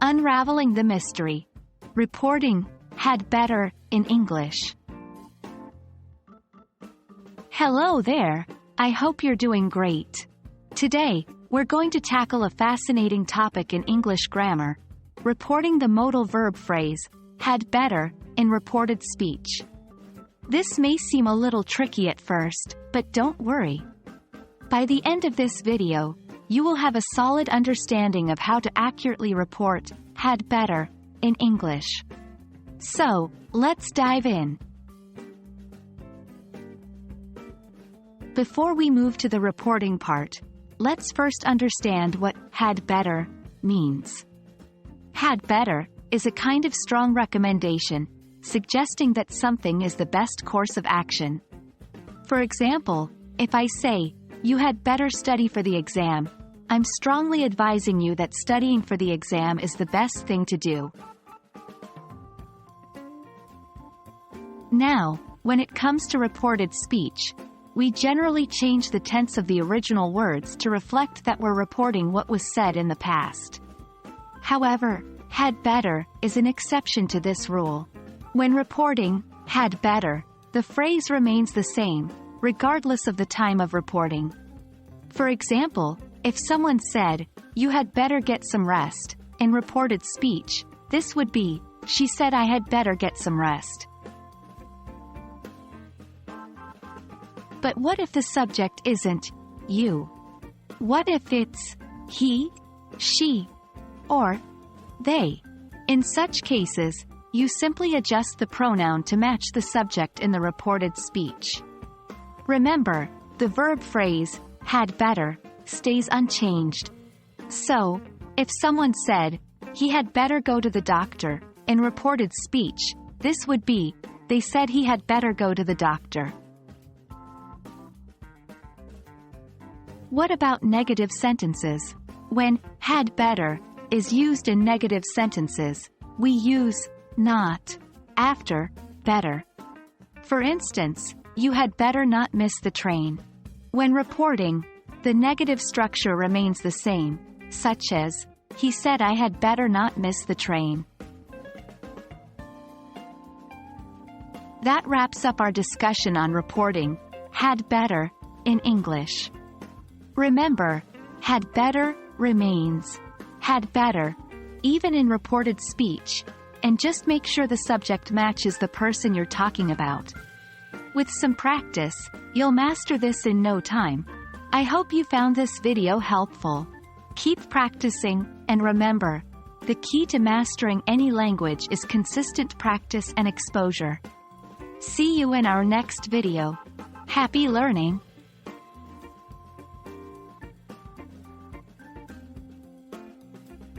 Unraveling the Mystery. Reporting, had better, in English. Hello there, I hope you're doing great. Today, we're going to tackle a fascinating topic in English grammar, reporting the modal verb phrase, had better, in reported speech. This may seem a little tricky at first, but don't worry. By the end of this video, you will have a solid understanding of how to accurately report, had better, in English. So, let's dive in. Before we move to the reporting part, let's first understand what had better means. Had better is a kind of strong recommendation, suggesting that something is the best course of action. For example, if I say, you had better study for the exam, I'm strongly advising you that studying for the exam is the best thing to do. Now, when it comes to reported speech, we generally change the tense of the original words to reflect that we're reporting what was said in the past. However, had better is an exception to this rule. When reporting, had better, the phrase remains the same, regardless of the time of reporting. For example, if someone said, you had better get some rest, in reported speech, this would be, she said I had better get some rest. But what if the subject isn't you? What if it's he, she, or they? In such cases, you simply adjust the pronoun to match the subject in the reported speech. Remember, the verb phrase, had better, stays unchanged. So, if someone said, he had better go to the doctor, in reported speech, this would be, they said he had better go to the doctor. What about negative sentences? When had better is used in negative sentences, we use not after better. For instance, you had better not miss the train. When reporting, the negative structure remains the same, such as, he said I had better not miss the train. That wraps up our discussion on reporting, had better, in English. Remember, had better remains, had better, even in reported speech, and just make sure the subject matches the person you're talking about. With some practice, you'll master this in no time. I hope you found this video helpful. Keep practicing, and remember, the key to mastering any language is consistent practice and exposure. See you in our next video. Happy learning!